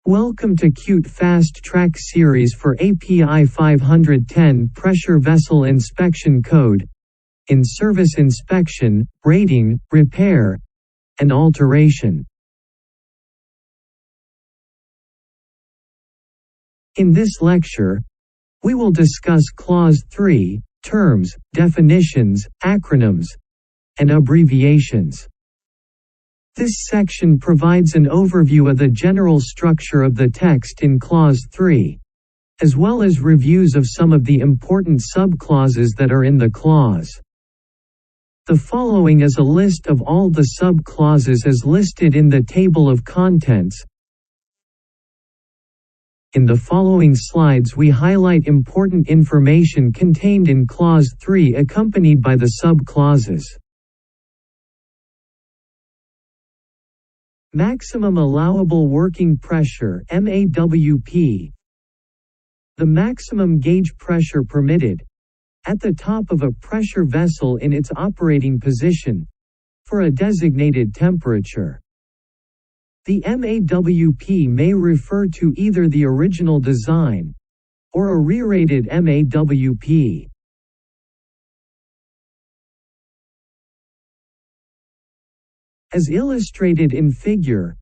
Welcome to Qt FasTrack series for API 510 Pressure Vessel Inspection Code, In-Service Inspection, Rating, Repair, and Alteration. In this lecture, we will discuss Clause 3, Terms, Definitions, Acronyms, and Abbreviations. This section provides an overview of the general structure of the text in Clause 3, as well as reviews of some of the important subclauses that are in the clause. The following is a list of all the subclauses as listed in the table of contents. In the following slides we highlight important information contained in Clause 3 accompanied by the subclauses. Maximum Allowable Working Pressure (MAWP). The maximum gauge pressure permitted at the top of a pressure vessel in its operating position for a designated temperature. The MAWP may refer to either the original design or a re-rated MAWP. As illustrated in figure,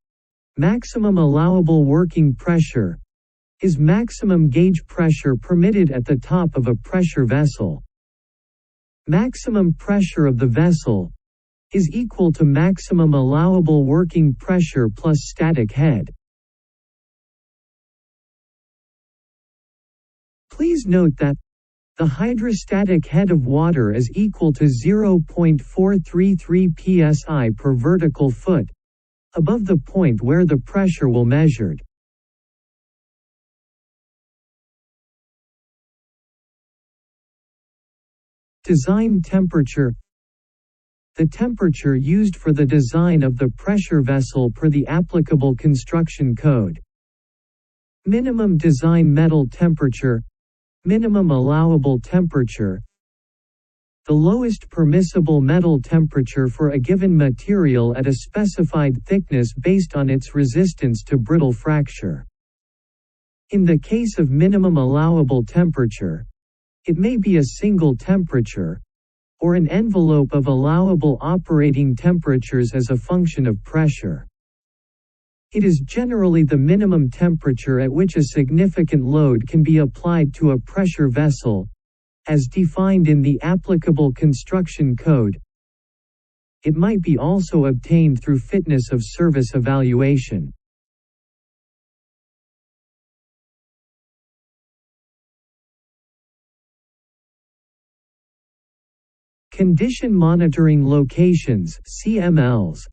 maximum allowable working pressure is maximum gauge pressure permitted at the top of a pressure vessel. Maximum pressure of the vessel is equal to maximum allowable working pressure plus static head. Please note that the hydrostatic head of water is equal to 0.433 psi per vertical foot, above the point where the pressure will measured. Design temperature. The temperature used for the design of the pressure vessel per the applicable construction code. Minimum design metal temperature. Minimum allowable temperature. The lowest permissible metal temperature for a given material at a specified thickness based on its resistance to brittle fracture. In the case of minimum allowable temperature, it may be a single temperature, or an envelope of allowable operating temperatures as a function of pressure. It is generally the minimum temperature at which a significant load can be applied to a pressure vessel, as defined in the applicable construction code. It might be also obtained through fitness of service evaluation. Condition Monitoring Locations (CMLs).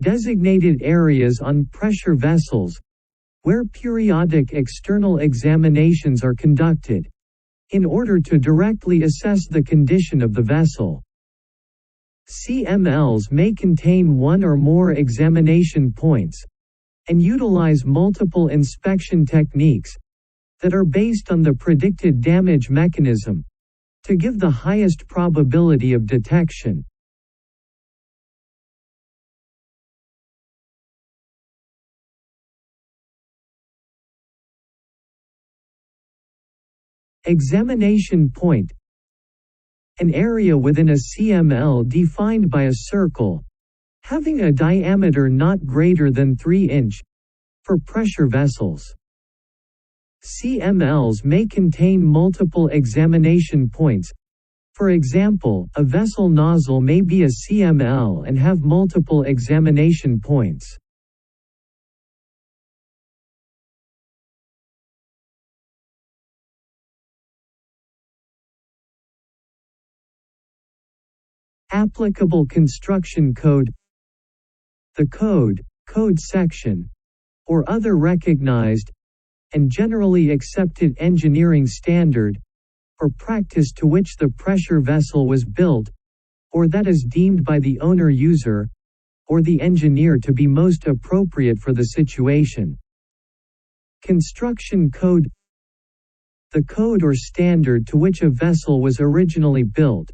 Designated areas on pressure vessels, where periodic external examinations are conducted, in order to directly assess the condition of the vessel. CMLs may contain one or more examination points, and utilize multiple inspection techniques that are based on the predicted damage mechanism, to give the highest probability of detection. Examination point. An area within a CML defined by a circle, having a diameter not greater than 3 inch, for pressure vessels. CMLs may contain multiple examination points. For example, a vessel nozzle may be a CML and have multiple examination points. Applicable construction code. The code section, or other recognized and generally accepted engineering standard or practice to which the pressure vessel was built, or that is deemed by the owner-user or the engineer to be most appropriate for the situation. Construction code. The code or standard to which a vessel was originally built,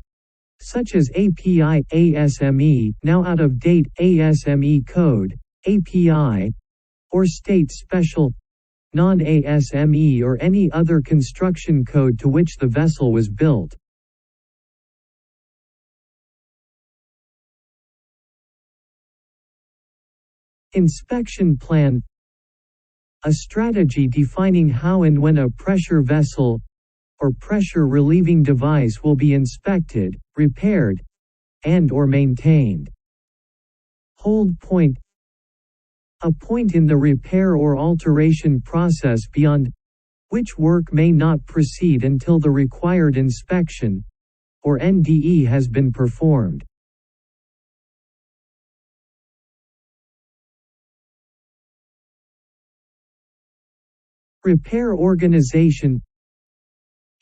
such as API, ASME, now out of date, ASME code, API, or state special, non-ASME or any other construction code to which the vessel was built. Inspection plan. A strategy defining how and when a pressure vessel or pressure relieving device will be inspected, repaired, and/or maintained. Hold point. A point in the repair or alteration process beyond which work may not proceed until the required inspection or NDE has been performed. Repair organization.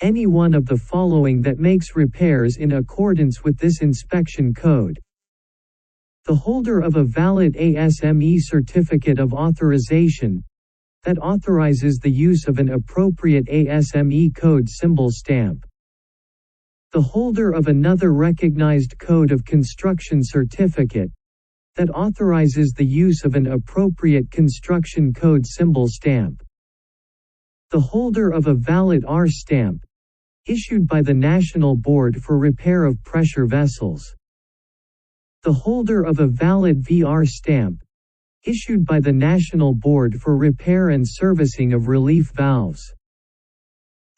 Any one of the following that makes repairs in accordance with this inspection code. The holder of a valid ASME certificate of authorization that authorizes the use of an appropriate ASME code symbol stamp. The holder of another recognized code of construction certificate that authorizes the use of an appropriate construction code symbol stamp. The holder of a valid R stamp issued by the National Board for Repair of Pressure Vessels. The holder of a valid VR stamp issued by the National Board for Repair and Servicing of Relief Valves.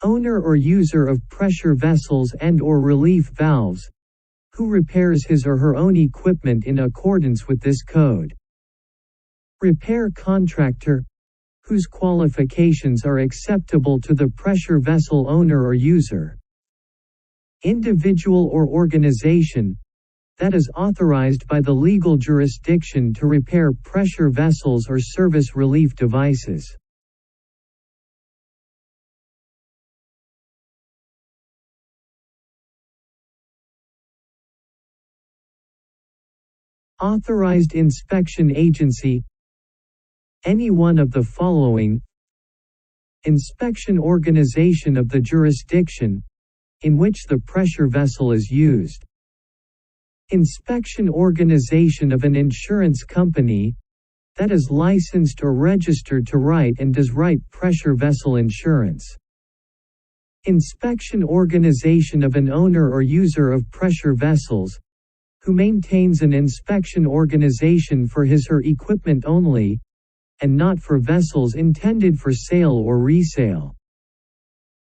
Owner or user of pressure vessels and/or relief valves who repairs his or her own equipment in accordance with this code. Repair contractor whose qualifications are acceptable to the pressure vessel owner or user. Individual or organization that is authorized by the legal jurisdiction to repair pressure vessels or service relief devices. Authorized inspection agency. Any one of the following. Inspection organization of the jurisdiction in which the pressure vessel is used. Inspection organization of an insurance company that is licensed or registered to write and does write pressure vessel insurance. Inspection organization of an owner or user of pressure vessels who maintains an inspection organization for his or her equipment only, and not for vessels intended for sale or resale.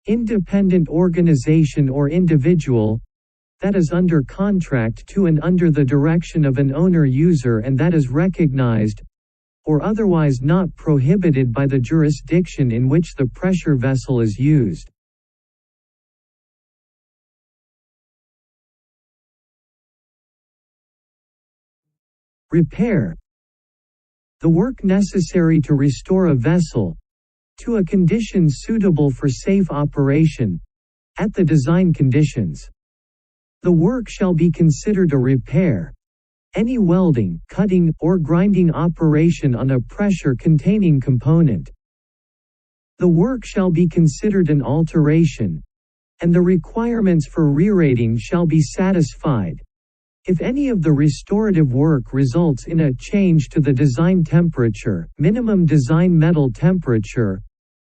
Independent organization or individual that is under contract to and under the direction of an owner-user and that is recognized or otherwise not prohibited by the jurisdiction in which the pressure vessel is used. Repair. The work necessary to restore a vessel to a condition suitable for safe operation at the design conditions. The work shall be considered a repair. Any welding, cutting, or grinding operation on a pressure-containing component. The work shall be considered an alteration, and the requirements for re-rating shall be satisfied. If any of the restorative work results in a change to the design temperature, minimum design metal temperature,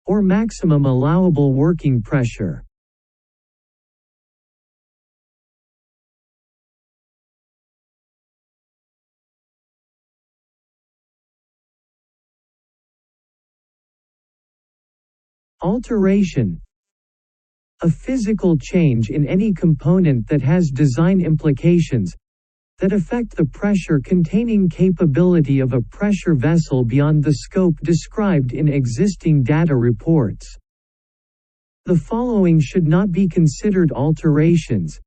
or maximum allowable working pressure. Alteration. A physical change in any component that has design implications that affect the pressure-containing capability of a pressure vessel beyond the scope described in existing data reports. The following should not be considered alterations.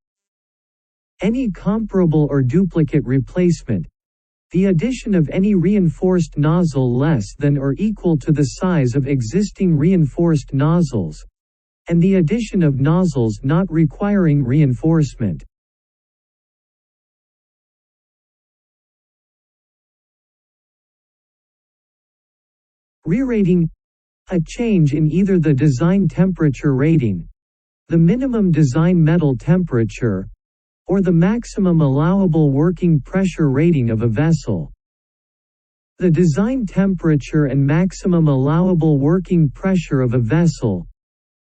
Any comparable or duplicate replacement, the addition of any reinforced nozzle less than or equal to the size of existing reinforced nozzles, and the addition of nozzles not requiring reinforcement. Re-rating. A change in either the design temperature rating, the minimum design metal temperature, or the maximum allowable working pressure rating of a vessel. The design temperature and maximum allowable working pressure of a vessel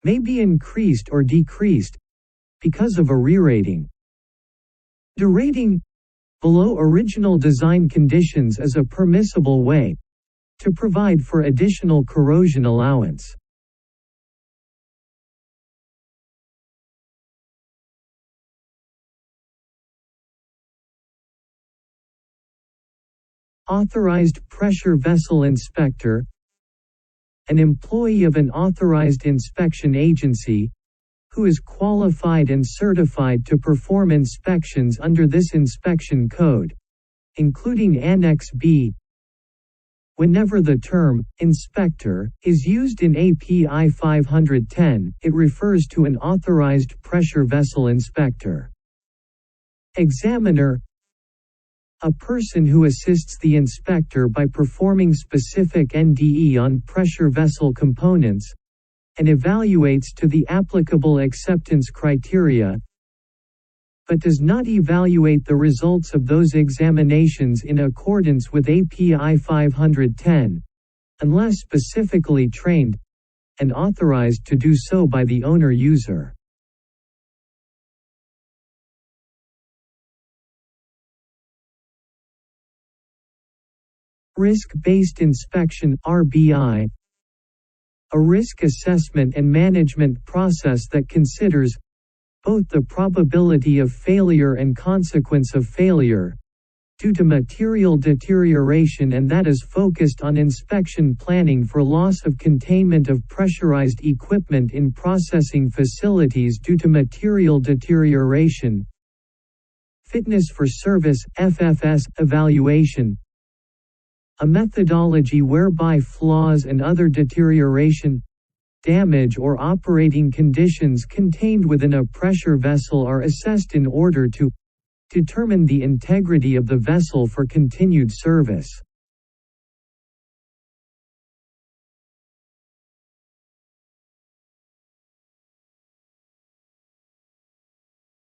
may be increased or decreased because of a re-rating. Derating below original design conditions is a permissible way to provide for additional corrosion allowance. Authorized pressure vessel inspector. An employee of an authorized inspection agency, who is qualified and certified to perform inspections under this inspection code, including Annex B. Whenever the term inspector is used in API 510, it refers to an authorized pressure vessel inspector. Examiner. A person who assists the inspector by performing specific NDE on pressure vessel components, and evaluates to the applicable acceptance criteria, but does not evaluate the results of those examinations in accordance with API 510, unless specifically trained and authorized to do so by the owner-user. Risk-based inspection (RBI). A risk assessment and management process that considers both the probability of failure and consequence of failure due to material deterioration, and that is focused on inspection planning for loss of containment of pressurized equipment in processing facilities due to material deterioration. Fitness for service (FFS) evaluation. A methodology whereby flaws and other deterioration, damage or operating conditions contained within a pressure vessel are assessed in order to determine the integrity of the vessel for continued service.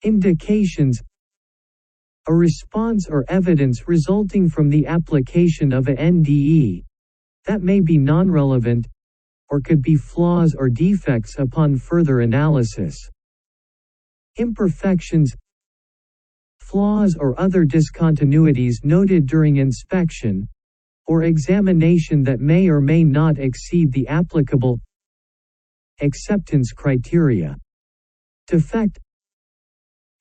Indications. A response or evidence resulting from the application of a NDE that may be non-relevant, or could be flaws or defects upon further analysis. Imperfections. Flaws or other discontinuities noted during inspection or examination that may or may not exceed the applicable acceptance criteria. Defect.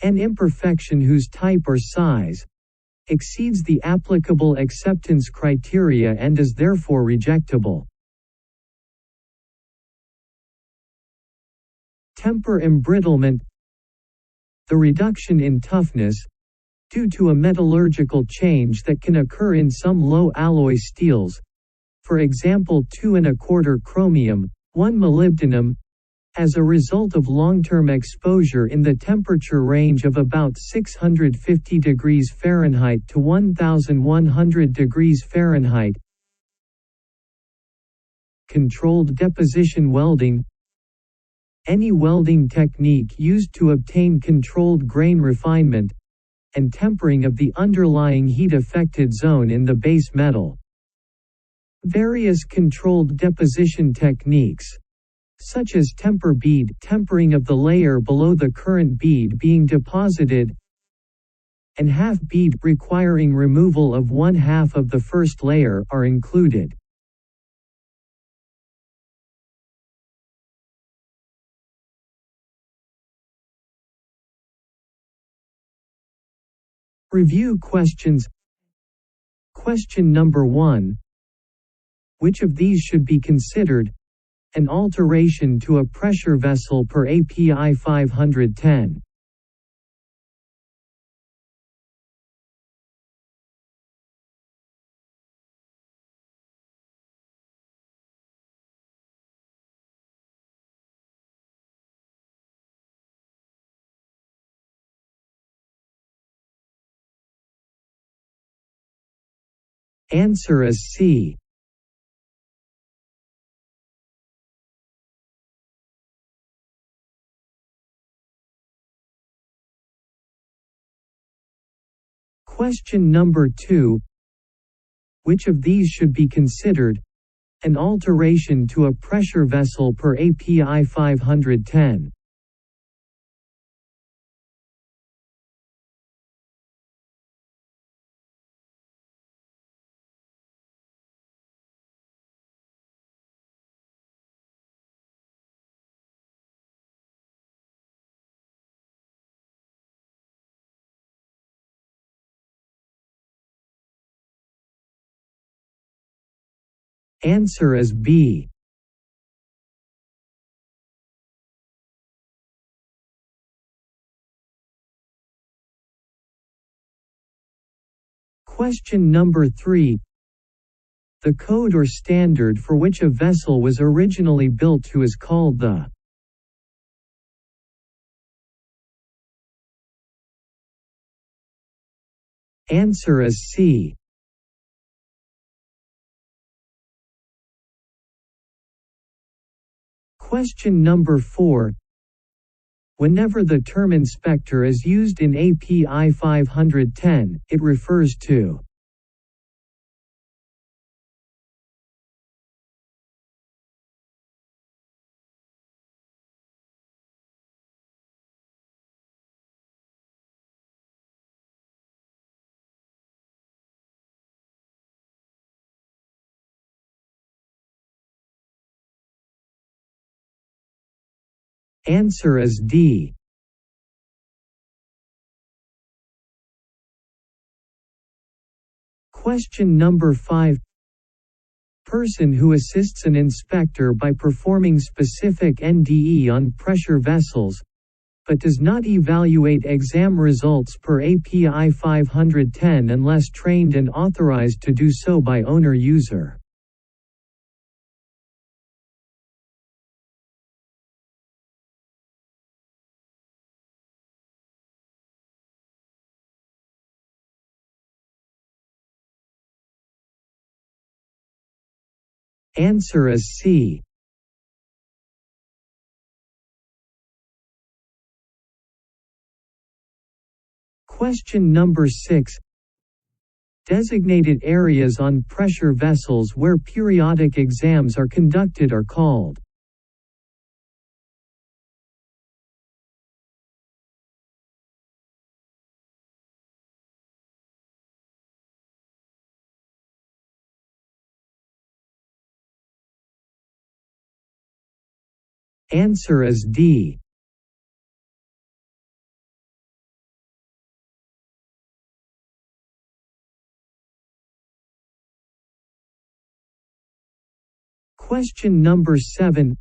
An imperfection whose type or size exceeds the applicable acceptance criteria and is therefore rejectable. Temper embrittlement. The reduction in toughness due to a metallurgical change that can occur in some low alloy steels, for example 2 1/4 chromium, 1 molybdenum, as a result of long-term exposure in the temperature range of about 650 degrees Fahrenheit to 1100 degrees Fahrenheit. Controlled deposition welding. Any welding technique used to obtain controlled grain refinement and tempering of the underlying heat-affected zone in the base metal. Various controlled deposition techniques, such as temper bead, tempering of the layer below the current bead being deposited, and half bead, requiring removal of 1/2 of the first layer, are included. Review questions. Question number 1. Which of these should be considered an alteration to a pressure vessel per API 510? Answer is C. Question number 2. Which of these should be considered? An alteration to a pressure vessel per API 510. Answer is B. Question number 3. The code or standard for which a vessel was originally built to is called the. Answer is C. Question number 4. Whenever the term inspector is used in API 510, it refers to. Answer is D. Question number 5. Person who assists an inspector by performing specific NDE on pressure vessels, but does not evaluate exam results per API 510 unless trained and authorized to do so by owner-user. Answer is C. Question number 6. Designated areas on pressure vessels where periodic exams are conducted are called. Answer is D. Question number 7.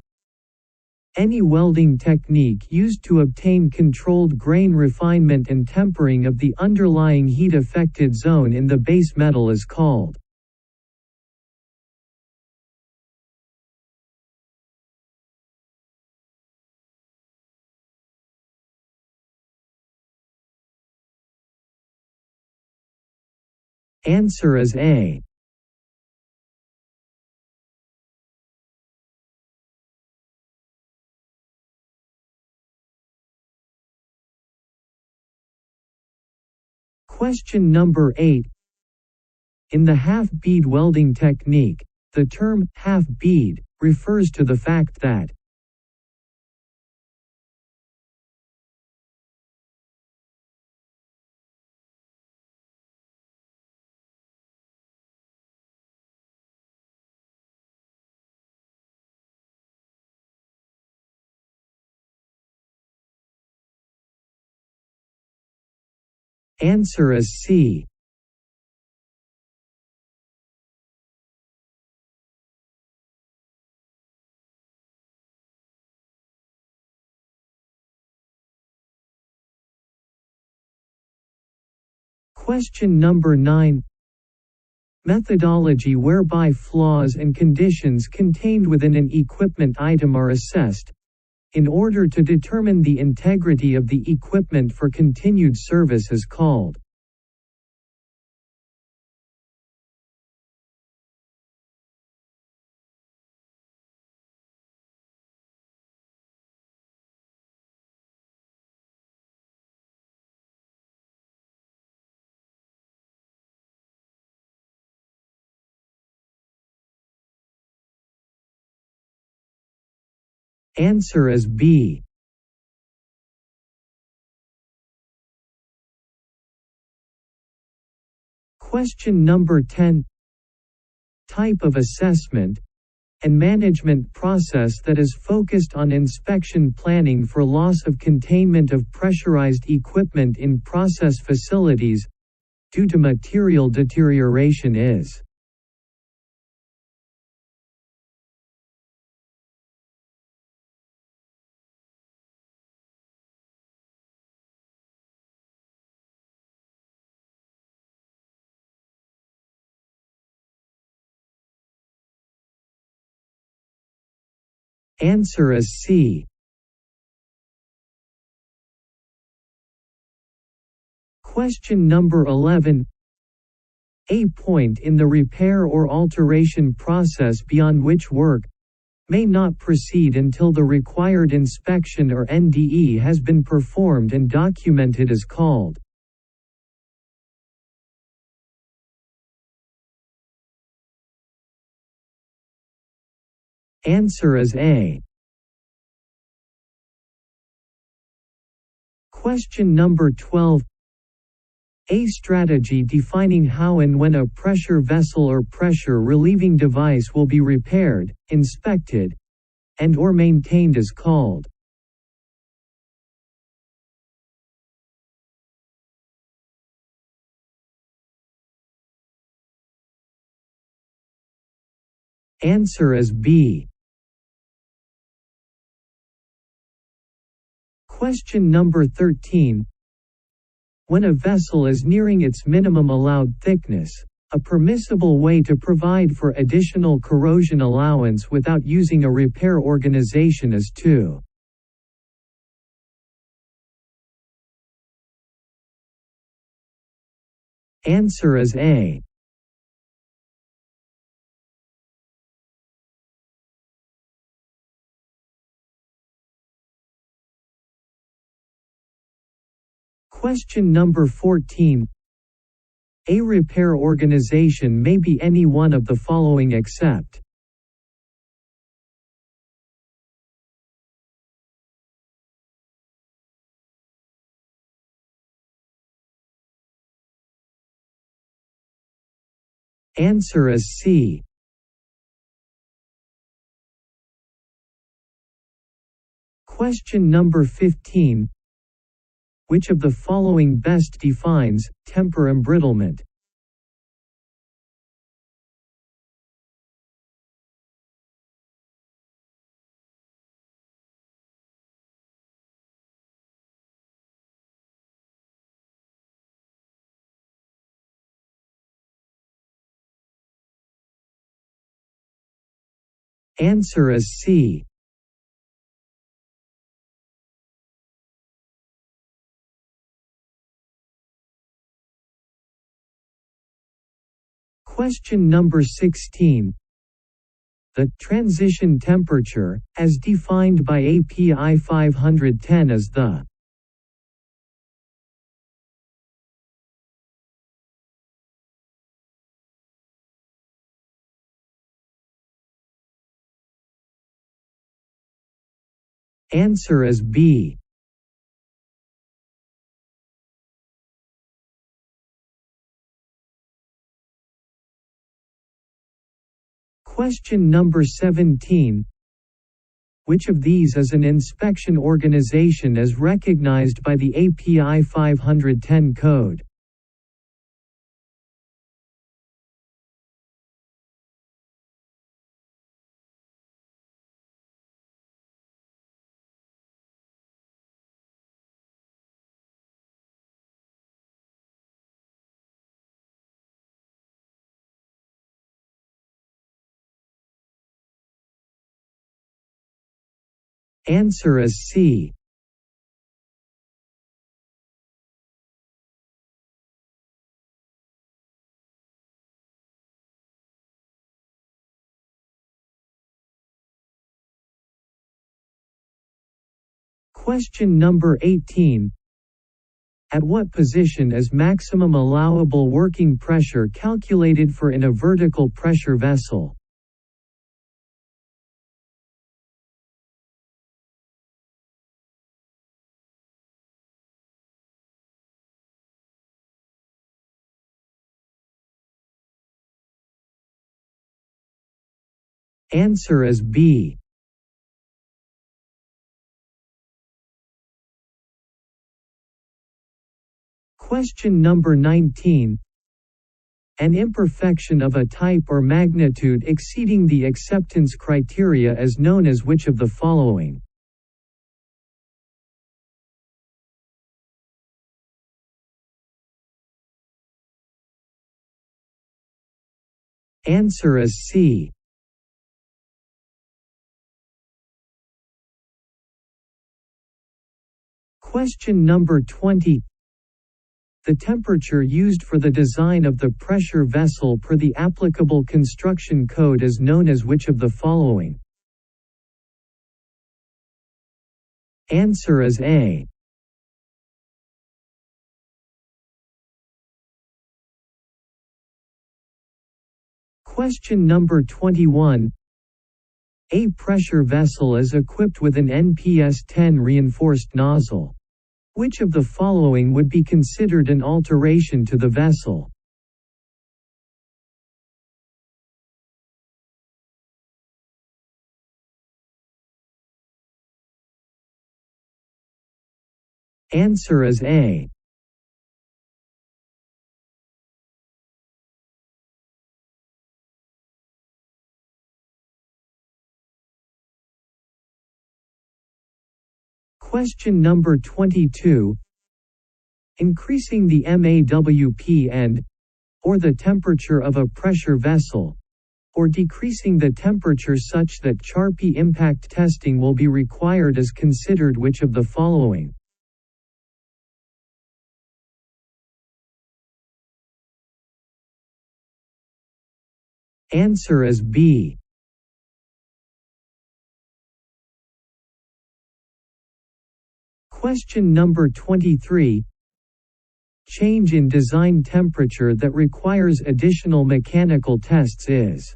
Any welding technique used to obtain controlled grain refinement and tempering of the underlying heat-affected zone in the base metal is called. Answer is A. Question number 8. In the half-bead welding technique, the term half-bead refers to the fact that Answer is C. Question number 9. Methodology whereby flaws and conditions contained within an equipment item are assessed, in order to determine the integrity of the equipment for continued service is called. Answer is B. Question number 10. Type of assessment and management process that is focused on inspection planning for loss of containment of pressurized equipment in process facilities due to material deterioration is. Answer is C. Question number 11. A point in the repair or alteration process beyond which work may not proceed until the required inspection or NDE has been performed and documented is called. Answer is A. Question number 12. A strategy defining how and when a pressure vessel or pressure relieving device will be repaired, inspected, and/or maintained is called. Answer is B. Question number 13. When a vessel is nearing its minimum allowed thickness, a permissible way to provide for additional corrosion allowance without using a repair organization is to. Answer is A. Question number 14. A repair organization may be any one of the following except. Answer is C. Question number 15. Which of the following best defines temper embrittlement? Answer is C. Question number 16. The transition temperature, as defined by API 510 is the. Answer is B. Question number 17. Which of these is an inspection organization as recognized by the API 510 code? Answer is C. Question number 18. At what position is maximum allowable working pressure calculated for in a vertical pressure vessel? Answer is B. Question number 19. An imperfection of a type or magnitude exceeding the acceptance criteria is known as which of the following? Answer is C. Question number 20. The temperature used for the design of the pressure vessel per the applicable construction code is known as which of the following? Answer is A. Question number 21. A pressure vessel is equipped with an NPS-10 reinforced nozzle. Which of the following would be considered an alteration to the vessel? Answer is A. Question number 22. Increasing the MAWP and, or the temperature of a pressure vessel, or decreasing the temperature such that Charpy impact testing will be required is considered which of the following? Answer is B. Question number 23. Change in design temperature that requires additional mechanical tests is?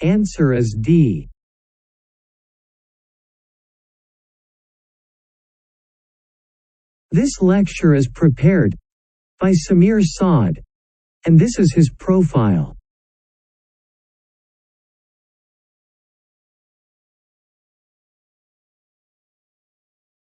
Answer is D. This lecture is prepared by Samir Saad, and this is his profile.